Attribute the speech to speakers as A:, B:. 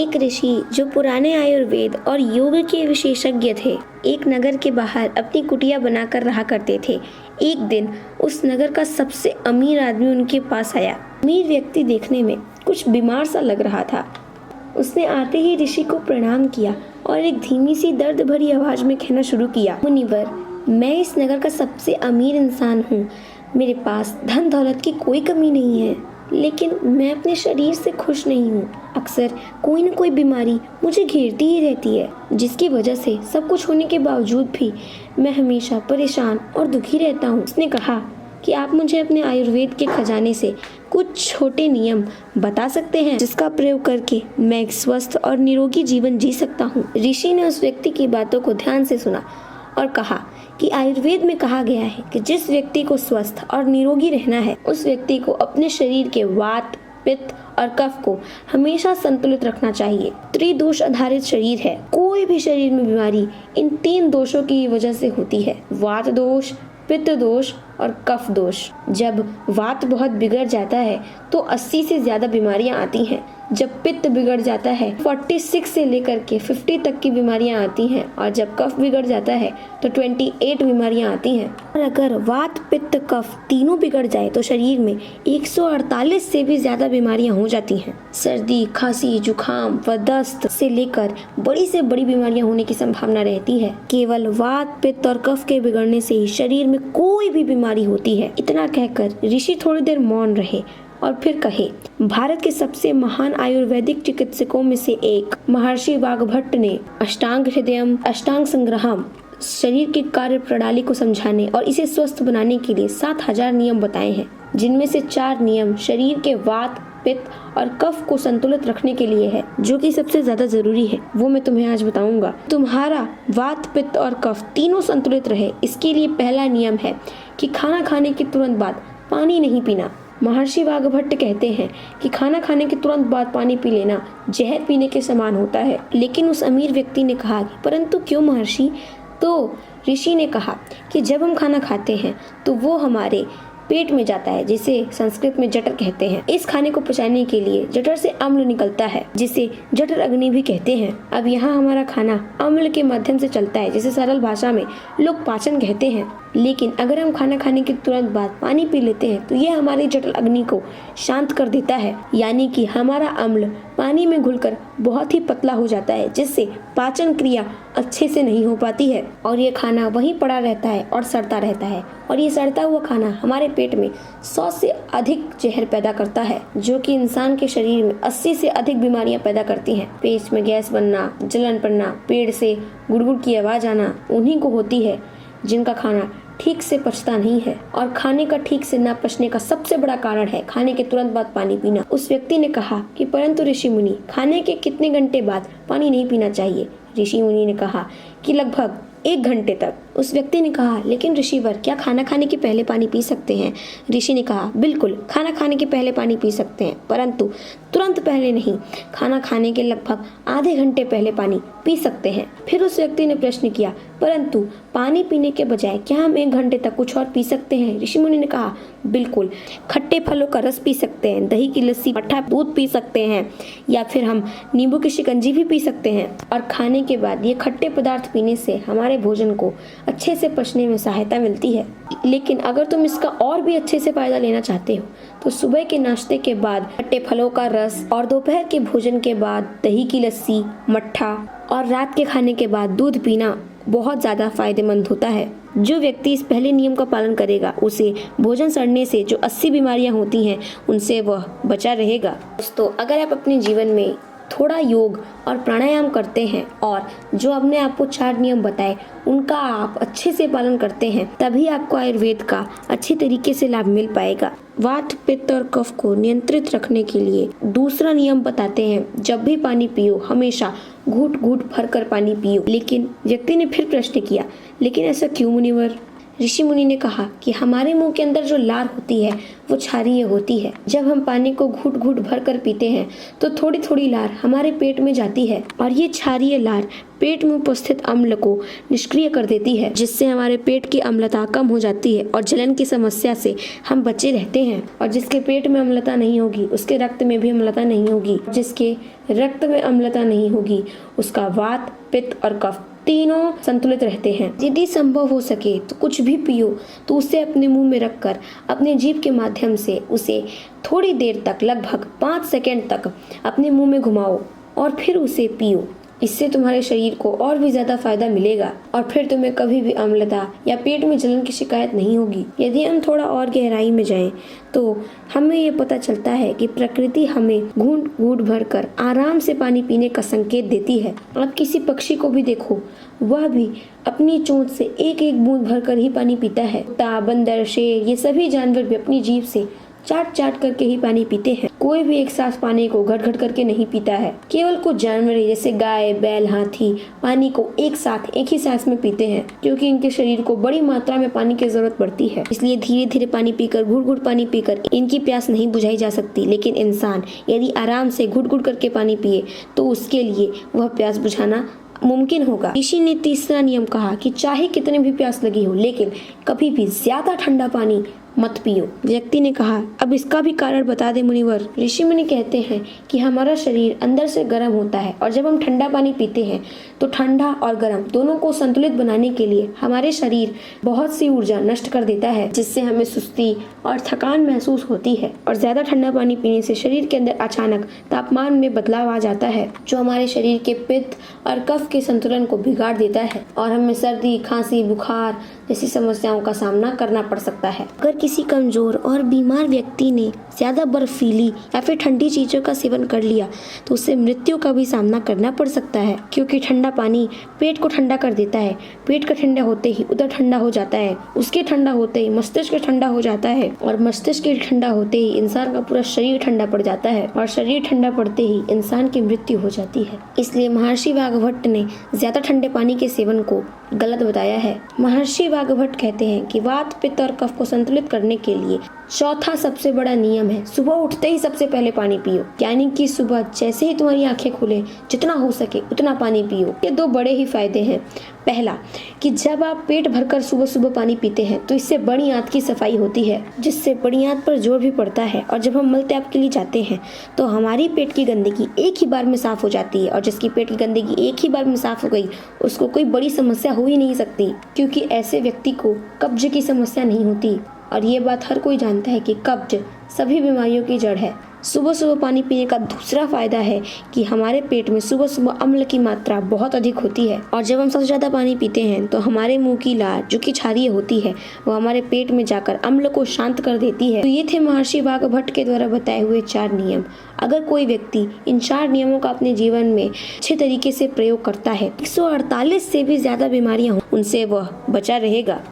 A: एक ऋषि जो पुराने आयुर्वेद और योग के विशेषज्ञ थे, एक नगर के बाहर अपनी कुटिया बनाकर रहा करते थे। एक दिन उस नगर का सबसे अमीर आदमी उनके पास आया। अमीर व्यक्ति देखने में कुछ बीमार सा लग रहा था। उसने आते ही ऋषि को प्रणाम किया और एक धीमी सी दर्द भरी आवाज में कहना शुरू किया, मुनिवर, मैं इस नगर का सबसे अमीर इंसान हूँ। मेरे पास धन दौलत की कोई कमी नहीं है, लेकिन मैं अपने शरीर से खुश नहीं हूँ। अक्सर कोई न कोई बीमारी मुझे घेरती ही रहती है, जिसकी वजह से सब कुछ होने के बावजूद भी मैं हमेशा परेशान और दुखी रहता हूँ। उसने कहा कि आप मुझे अपने आयुर्वेद के खजाने से कुछ छोटे नियम बता सकते हैं जिसका प्रयोग करके मैं एक स्वस्थ और निरोगी जीवन जी सकता हूँ। ऋषि ने उस व्यक्ति की बातों को ध्यान से सुना और कहा कि आयुर्वेद में कहा गया है कि जिस व्यक्ति को स्वस्थ और निरोगी रहना है, उस व्यक्ति को अपने शरीर के वात, पित्त और कफ को हमेशा संतुलित रखना चाहिए। त्रिदोष आधारित शरीर है। कोई भी शरीर में बीमारी इन 3 दोषों की वजह से होती है, वात दोष, पित्त दोष और कफ दोष। जब वात बहुत बिगड़ जाता है तो 80 से ज्यादा बीमारियां आती हैं। जब पित्त बिगड़ जाता है 46 से लेकर के 50 तक की बीमारियां आती हैं, और जब कफ बिगड़ जाता है तो 28 बीमारियां आती हैं। और अगर वात, पित्त, कफ तीनों बिगड़ जाए तो शरीर में 148 से भी ज्यादा बीमारियां हो जाती हैं। सर्दी, खांसी, जुकाम व दस्त से लेकर बड़ी से बड़ी बीमारियां होने की संभावना रहती है। केवल वात, पित्त और कफ के बिगड़ने से ही शरीर में कोई भी बीमारी होती है। इतना कहकर ऋषि थोड़ी देर मौन रहे और फिर कहे, भारत के सबसे महान आयुर्वेदिक चिकित्सकों में से एक महर्षि वाघभट्ट ने अष्टांग हृदयम, अष्टांग संग्रहम, शरीर की कार्य प्रणाली को समझाने और इसे स्वस्थ बनाने के लिए 7000 नियम बताए हैं, जिनमें से 4 नियम शरीर के वात, पित्त और कफ को संतुलित रखने के लिए है, जो कि सबसे ज्यादा जरूरी है। वो मैं तुम्हें आज बताऊंगा। तुम्हारा वात, पित्त और कफ तीनों संतुलित रहे, इसके लिए पहला नियम है कि खाना खाने के तुरंत बाद पानी नहीं पीना। महर्षि वाघभट्ट कहते हैं कि खाना खाने के तुरंत बाद पानी पी लेना जहर पीने के समान होता है। लेकिन उस अमीर व्यक्ति ने कहा, परंतु क्यों महर्षि? तो ऋषि ने कहा कि जब हम खाना खाते हैं तो वो हमारे पेट में जाता है, जिसे संस्कृत में जठर कहते हैं। इस खाने को पचाने के लिए जठर से अम्ल निकलता है, जिसे जठर अग्नि भी कहते हैं। अब यहाँ हमारा खाना अम्ल के माध्यम से चलता है, जिसे सरल भाषा में लोग पाचन कहते हैं। लेकिन अगर हम खाना खाने के तुरंत बाद पानी पी लेते हैं तो यह हमारी जठर अग्नि को शांत कर देता है, यानी कि हमारा अम्ल पानी में घुलकर बहुत ही पतला हो जाता है, जिससे पाचन क्रिया अच्छे से नहीं हो पाती है और ये खाना वहीं पड़ा रहता है और सड़ता रहता है। और ये सड़ता हुआ खाना हमारे पेट में 100 से अधिक जहर पैदा करता है, जो कि इंसान के शरीर में 80 से अधिक बीमारियां पैदा करती हैं। पेट में गैस बनना, जलन पड़ना, पेट से गुड़गुड़ की आवाज आना उन्हीं को होती है जिनका खाना ठीक से पचता नहीं है। और खाने का ठीक से न पचने का सबसे बड़ा कारण है खाने के तुरंत बाद पानी पीना। उस व्यक्ति ने कहा कि परंतु ऋषि मुनि, खाने के कितने घंटे बाद पानी नहीं पीना चाहिए? ऋषि मुनि ने कहा कि लगभग 1 घंटे तक। उस व्यक्ति ने कहा, लेकिन ऋषिवर, क्या खाना खाने के पहले पानी पी सकते हैं? ऋषि ने कहा, बिल्कुल, खाना खाने के पहले पानी पी सकते हैं, परंतु तुरंत पहले नहीं। खाना खाने के लगभग आधे घंटे पहले पानी पी सकते हैं। फिर उस व्यक्ति ने प्रश्न किया, परंतु पानी पीने के बजाय क्या हम 1 घंटे तक कुछ और पी सकते हैं? ऋषि मुनि ने कहा, बिल्कुल, खट्टे फलों का रस पी सकते हैं, दही की लस्सी, मट्ठा दूध पी सकते हैं, या फिर हम नींबू की शिकंजी भी पी सकते हैं। और खाने के बाद ये खट्टे पदार्थ पीने से हमारे भोजन को अच्छे से पचने में सहायता मिलती है। लेकिन अगर तुम इसका और भी अच्छे से फायदा लेना चाहते हो तो सुबह के नाश्ते के बाद खट्टे फलों का रस, और दोपहर के भोजन के बाद दही की लस्सी, मट्ठा, और रात के खाने के बाद दूध पीना बहुत ज्यादा फायदेमंद होता है। जो व्यक्ति इस पहले नियम का पालन करेगा, उसे भोजन सड़ने से जो 80 बीमारियां होती हैं उनसे वह बचा रहेगा। दोस्तों, अगर आप अपने जीवन में थोड़ा योग और प्राणायाम करते हैं और जो हमने आपको 4 नियम बताए उनका आप अच्छे से पालन करते हैं, तभी आपको आयुर्वेद का अच्छे तरीके से लाभ मिल पाएगा। वात, पित्त और कफ को नियंत्रित रखने के लिए दूसरा नियम बताते हैं, जब भी पानी पियो हमेशा घूट घूट भर कर पानी पियो। लेकिन व्यक्ति ने फिर प्रश्न किया, लेकिन ऐसा क्यों मुनिवर? ऋषि मुनि ने कहा कि हमारे मुंह के अंदर जो लार होती है वो क्षारीय होती है। जब हम पानी को घूट घूट भर कर पीते हैं तो थोड़ी थोड़ी लार हमारे पेट में जाती है और ये क्षारीय लार पेट में उपस्थित अम्ल को निष्क्रिय कर देती है, जिससे हमारे पेट की अम्लता कम हो जाती है और जलन की समस्या से हम बचे रहते हैं। और जिसके पेट में अम्लता नहीं होगी उसके रक्त में भी अम्लता नहीं होगी, जिसके रक्त में अम्लता नहीं होगी उसका वात, पित्त और कफ तीनों संतुलित रहते हैं। यदि संभव हो सके तो कुछ भी पियो तो उसे अपने मुंह में रखकर अपने जीभ के माध्यम से उसे थोड़ी देर तक, लगभग 5 सेकंड तक अपने मुंह में घुमाओ और फिर उसे पियो। इससे तुम्हारे शरीर को और भी ज्यादा फायदा मिलेगा और फिर तुम्हें कभी भी अम्लता या पेट में जलन की शिकायत नहीं होगी। यदि हम थोड़ा और गहराई में जाएं तो हमें ये पता चलता है कि प्रकृति हमें घूंट घूंट भर कर आराम से पानी पीने का संकेत देती है। आप किसी पक्षी को भी देखो, वह भी अपनी चोंच से एक एक बूंद भरकर ही पानी पीता है। कुत्ता, बंदर, शेर, ये सभी जानवर भी अपनी जीभ से चाट चाट करके ही पानी पीते हैं। कोई भी एक साथ पानी को घट घट करके नहीं पीता है। केवल कुछ जानवर जैसे गाय, बैल, हाथी पानी को एक साथ एक ही सांस में पीते हैं, क्योंकि इनके शरीर को बड़ी मात्रा में पानी की जरूरत पड़ती है। इसलिए धीरे धीरे पानी पीकर, घुट घुट पानी पीकर इनकी प्यास नहीं बुझाई जा सकती। लेकिन इंसान यदि आराम से घुट घुट करके पानी पिए तो उसके लिए वह प्यास बुझाना मुमकिन होगा। ऋषि ने तीसरा नियम कहा कि चाहे कितनी भी प्यास लगी हो लेकिन कभी भी ज्यादा ठंडा पानी मत पियो। व्यक्ति ने कहा, अब इसका भी कारण बता दे मुनिवर। ऋषि मुनि कहते हैं कि हमारा शरीर अंदर से गर्म होता है और जब हम ठंडा पानी पीते हैं तो ठंडा और गर्म दोनों को संतुलित बनाने के लिए हमारे शरीर बहुत सी ऊर्जा नष्ट कर देता है, जिससे हमें सुस्ती और थकान महसूस होती है। और ज्यादा ठंडा पानी पीने से शरीर के अंदर अचानक तापमान में बदलाव आ जाता है, जो हमारे शरीर के पित्त और कफ के संतुलन को बिगाड़ देता है और हमें सर्दी, खांसी, बुखार जैसी समस्याओं का सामना करना पड़ सकता है। अगर किसी कमजोर और बीमार व्यक्ति ने ज्यादा बर्फीली या फिर ठंडी चीजों का सेवन कर लिया तो उसे मृत्यु का भी सामना करना पड़ सकता है, क्योंकि ठंडा पानी पेट को ठंडा कर देता है। पेट का ठंडा होते ही उधर ठंडा हो जाता है, उसके ठंडा होते ही मस्तिष्क ठंडा हो जाता है और मस्तिष्क के ठंडा होते ही इंसान का पूरा शरीर ठंडा पड़ जाता है और शरीर ठंडा पड़ते ही इंसान की मृत्यु हो जाती है। इसलिए महर्षि वाघभट्ट ने ज्यादा ठंडे पानी के सेवन को गलत बताया है। महर्षि वाघभट्ट कहते हैं कि वात, पित्त और कफ को संतुलित करने के लिए चौथा सबसे बड़ा नियम है, सुबह उठते ही सबसे पहले पानी पियो। यानी कि सुबह जैसे ही तुम्हारी आंखें खुले जितना हो सके उतना पानी पियो। ये 2 बड़े ही फायदे हैं। पहला कि जब आप पेट भरकर सुबह सुबह पानी पीते हैं तो इससे बड़ी आंत की सफाई होती है, जिससे बड़ी आंत पर जोर भी पड़ता है और जब हम मल त्याग के लिए जाते हैं तो हमारी पेट की गंदगी एक ही बार में साफ हो जाती है और जिसकी पेट की गंदगी एक ही बार में साफ हो गई उसको कोई बड़ी समस्या हो ही नहीं सकती, क्योंकि ऐसे व्यक्ति को कब्ज की समस्या नहीं होती। और ये बात हर कोई जानता है कि कब्ज सभी बीमारियों की जड़ है। सुबह सुबह पानी पीने का दूसरा फायदा है कि हमारे पेट में सुबह सुबह अम्ल की मात्रा बहुत अधिक होती है और जब हम सबसे ज्यादा पानी पीते हैं तो हमारे मुंह की लार जो कि क्षारीय होती है वो हमारे पेट में जाकर अम्ल को शांत कर देती है। तो ये थे महर्षि वाघभट्ट के द्वारा बताए हुए 4 नियम। अगर कोई व्यक्ति इन 4 नियमों का अपने जीवन में अच्छे तरीके से प्रयोग करता है, 148 से भी ज्यादा बीमारियां उनसे वह बचा रहेगा।